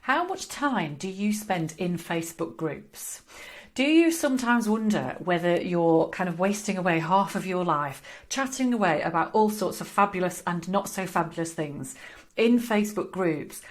How much time do you spend in Facebook groups? Do you sometimes wonder whether you're kind of wasting away half of your life chatting away about all sorts of fabulous and not so fabulous things in Facebook groups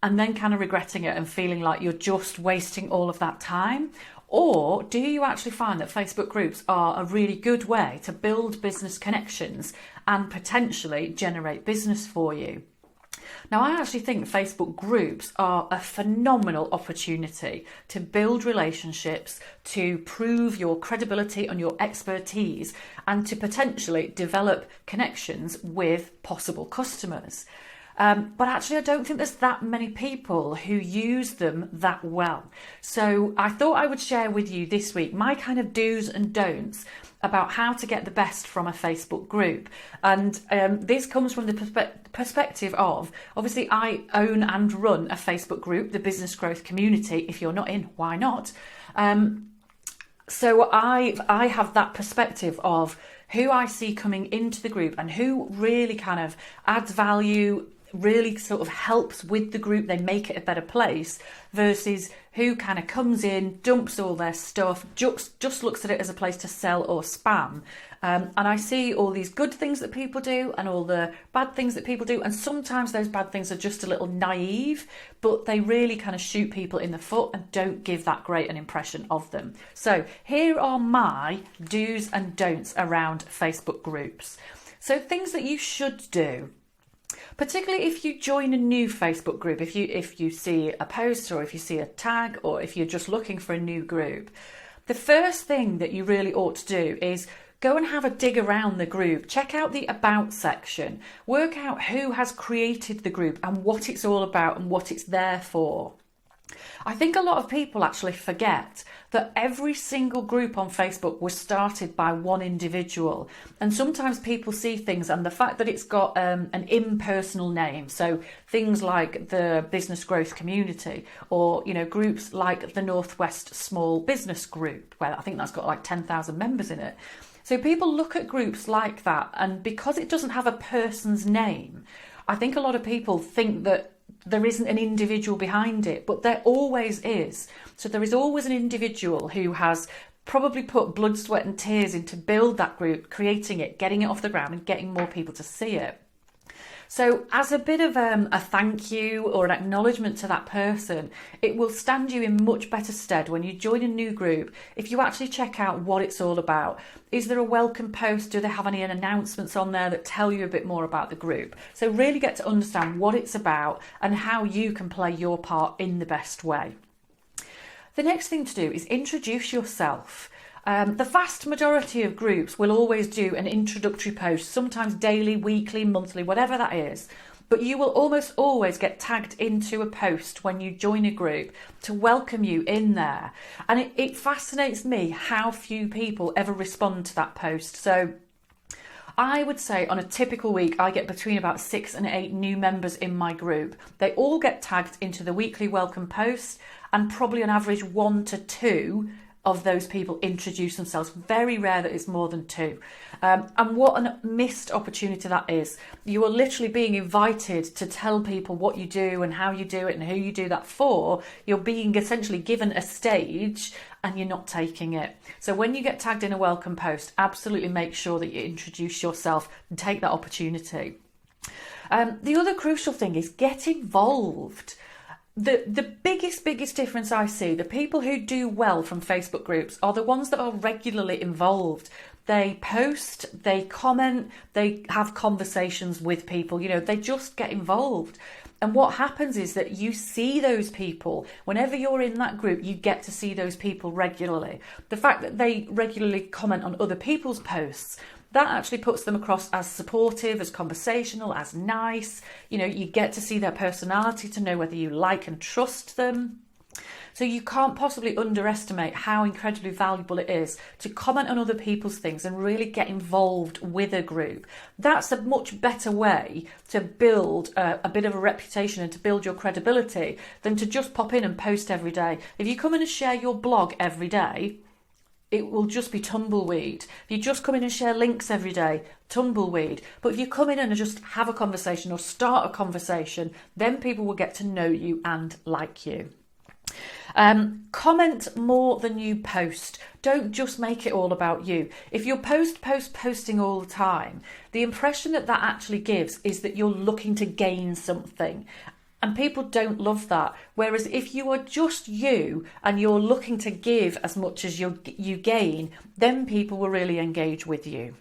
and then kind of regretting it and feeling like you're just wasting all of that time? Or do you actually find that Facebook groups are a really good way to build business connections and potentially generate business for you? Now, I actually think Facebook groups are a phenomenal opportunity to build relationships, to prove your credibility and your expertise, and to potentially develop connections with possible customers. But actually, I don't think there's that many people who use them that well. So I thought I would share with you this week my kind of do's and don'ts about how to get the best from a Facebook group. And this comes from the perspective of, obviously, I own and run a Facebook group, the Business Growth Community. If you're not in, why not? So I have that perspective of who I see coming into the group and who really kind of adds value, really sort of helps with the group, they make it a better place, versus who kind of comes in, dumps all their stuff, just looks at it as a place to sell or spam. And I see all these good things that people do and all the bad things that people do. And sometimes those bad things are just a little naive, but they really kind of shoot people in the foot and don't give that great an impression of them. So here are my do's and don'ts around Facebook groups. So things that you should do. Particularly if you join a new Facebook group, if you see a post or if you see a tag or if you're just looking for a new group, the first thing that you really ought to do is go and have a dig around the group. Check out the About section. Work out who has created the group and what it's all about and what it's there for. I think a lot of people actually forget that every single group on Facebook was started by one individual. And sometimes people see things and the fact that it's got an impersonal name, so things like the Business Growth Community or, groups like the Northwest Small Business Group, where I think that's got like 10,000 members in it. So people look at groups like that, and because it doesn't have a person's name, I think a lot of people think that there isn't an individual behind it, but there always is. So there is always an individual who has probably put blood, sweat and tears in to build that group, creating it, getting it off the ground and getting more people to see it. So as a bit of a thank you or an acknowledgement to that person, it will stand you in much better stead when you join a new group if you actually check out what it's all about. Is there a welcome post? Do they have any announcements on there that tell you a bit more about the group? So really get to understand what it's about and how you can play your part in the best way. The next thing to do is introduce yourself. The vast majority of groups will always do an introductory post, sometimes daily, weekly, monthly, whatever that is. But you will almost always get tagged into a post when you join a group to welcome you in there. And it fascinates me how few people ever respond to that post. So I would say on a typical week, I get between about 6 and 8 new members in my group. They all get tagged into the weekly welcome post, and probably on average 1 to 2 of those people introduce themselves. Very rare that it's more than 2. And what a missed opportunity that is. You are literally being invited to tell people what you do and how you do it and who you do that for. You're being essentially given a stage and you're not taking it. So when you get tagged in a welcome post, absolutely make sure that you introduce yourself and take that opportunity. The other crucial thing is get involved. The biggest difference I see, the people who do well from Facebook groups are the ones that are regularly involved. They post, they comment, they have conversations with people, they just get involved. And what happens is that you see those people. Whenever you're in that group, you get to see those people regularly. The fact that they regularly comment on other people's posts, that actually puts them across as supportive, as conversational, as nice. You get to see their personality to know whether you like and trust them. So you can't possibly underestimate how incredibly valuable it is to comment on other people's things and really get involved with a group. That's a much better way to build a bit of a reputation and to build your credibility than to just pop in and post every day. If you come in and share your blog every day, it will just be tumbleweed. If you just come in and share links every day, tumbleweed. But if you come in and just have a conversation or start a conversation, then people will get to know you and like you. Comment more than you post. Don't just make it all about you. If you're posting all the time, the impression that actually gives is that you're looking to gain something. And people don't love that. Whereas if you are just you and you're looking to give as much as you gain, then people will really engage with you.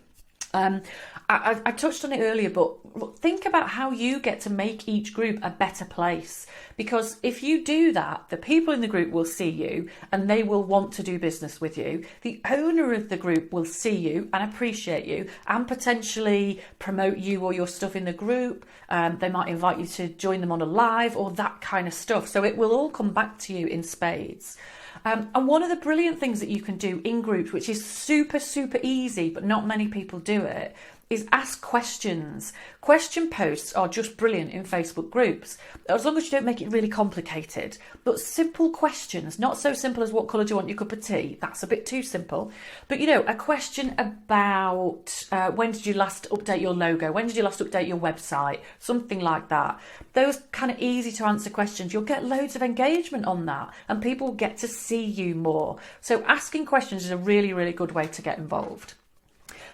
I touched on it earlier, but think about how you get to make each group a better place. Because if you do that, the people in the group will see you and they will want to do business with you. The owner of the group will see you and appreciate you and potentially promote you or your stuff in the group. They might invite you to join them on a live or that kind of stuff. So it will all come back to you in spades. And one of the brilliant things that you can do in groups, which is super, super easy, but not many people do it, is ask questions. Question posts are just brilliant in Facebook groups, as long as you don't make it really complicated. But simple questions, not so simple as what colour do you want your cup of tea? That's a bit too simple. But, you know, a question about when did you last update your logo? When did you last update your website? Something like that. Those kind of easy to answer questions, you'll get loads of engagement on that and people will get to see you more. So asking questions is a really, really good way to get involved.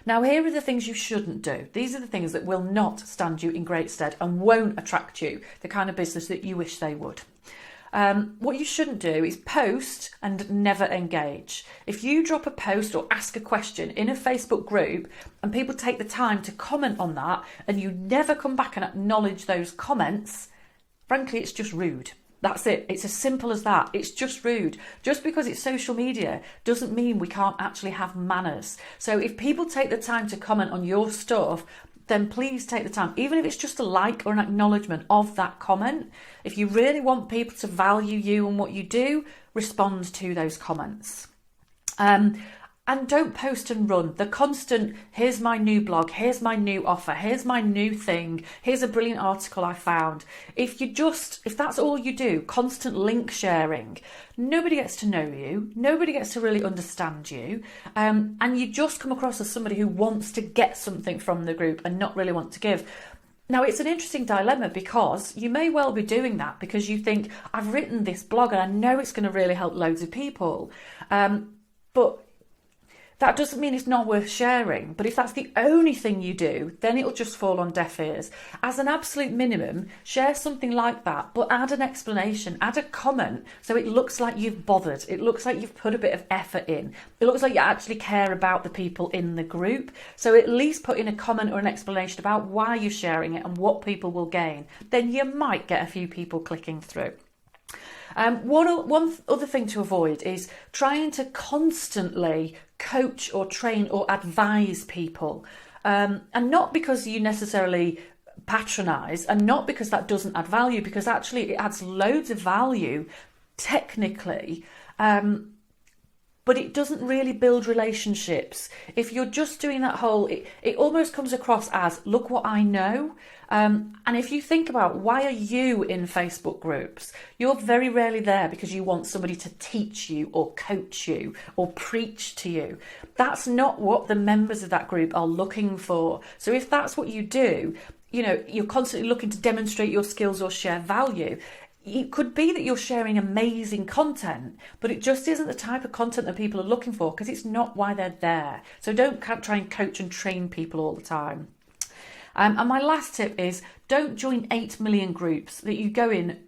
Now, here are the things you shouldn't do. These are the things that will not stand you in great stead and won't attract you the kind of business that you wish they would. What you shouldn't do is post and never engage. If you drop a post or ask a question in a Facebook group and people take the time to comment on that and you never come back and acknowledge those comments, frankly, it's just rude. That's it. It's as simple as that. It's just rude. Just because it's social media doesn't mean we can't actually have manners. So if people take the time to comment on your stuff, then please take the time, even if it's just a like or an acknowledgement of that comment. If you really want people to value you and what you do, respond to those comments. And don't post and run. The constant, here's my new blog, here's my new offer, here's my new thing, here's a brilliant article I found. If that's all you do, constant link sharing, nobody gets to know you, nobody gets to really understand you, and you just come across as somebody who wants to get something from the group and not really want to give. Now, it's an interesting dilemma because you may well be doing that because you think, I've written this blog and I know it's going to really help loads of people, but that doesn't mean it's not worth sharing. But if that's the only thing you do, then it'll just fall on deaf ears. As an absolute minimum, share something like that, but add an explanation, add a comment, so it looks like you've bothered. It looks like you've put a bit of effort in. It looks like you actually care about the people in the group. So at least put in a comment or an explanation about why you're sharing it and what people will gain. Then you might get a few people clicking through. One other thing to avoid is trying to constantly coach or train or advise people. And not because you necessarily patronise and not because that doesn't add value, because actually it adds loads of value technically. But it doesn't really build relationships. If you're just doing that whole, it almost comes across as, look what I know. And if you think about why are you in Facebook groups, you're very rarely there because you want somebody to teach you or coach you or preach to you. That's not what the members of that group are looking for. So if that's what you do, you know, you're constantly looking to demonstrate your skills or share value. It could be that you're sharing amazing content, but it just isn't the type of content that people are looking for because it's not why they're there. So don't try and coach and train people all the time. And my last tip is don't join 8 million groups that you go in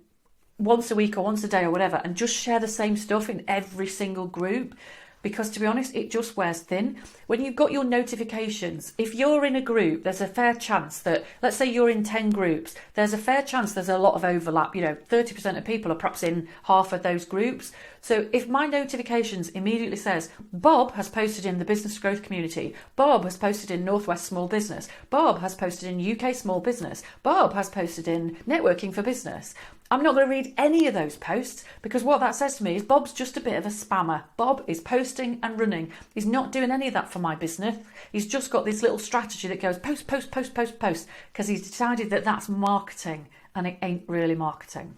once a week or once a day or whatever and just share the same stuff in every single group. Because to be honest, it just wears thin. When you've got your notifications, if you're in a group, there's a fair chance that, let's say you're in 10 groups, there's a fair chance there's a lot of overlap. You know, 30% of people are perhaps in half of those groups. So if my notifications immediately says, Bob has posted in the business growth community, Bob has posted in Northwest Small Business, Bob has posted in UK Small Business, Bob has posted in Networking for Business, I'm not going to read any of those posts because what that says to me is Bob's just a bit of a spammer. Bob is posting and running. He's not doing any of that for my business. He's just got this little strategy that goes post, because he's decided that that's marketing and it ain't really marketing.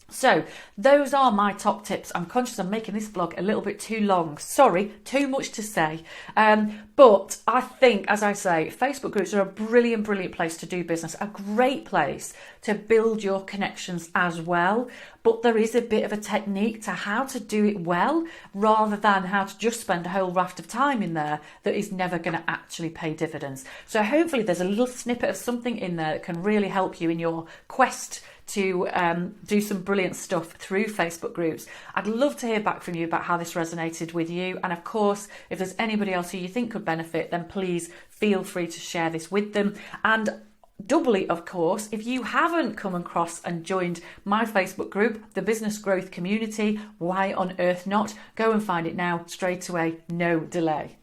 So those are my top tips. I'm conscious I'm making this vlog a little bit too long. Sorry, too much to say. But I think, as I say, Facebook groups are a brilliant, brilliant place to do business, a great place to build your connections as well. But there is a bit of a technique to how to do it well, rather than how to just spend a whole raft of time in there that is never going to actually pay dividends. So hopefully there's a little snippet of something in there that can really help you in your quest to do some brilliant stuff through Facebook groups. I'd love to hear back from you about how this resonated with you. And of course, if there's anybody else who you think could benefit, then please feel free to share this with them. And doubly, of course, if you haven't come across and joined my Facebook group, the Business Growth Community, why on earth not? Go and find it now, straight away, no delay.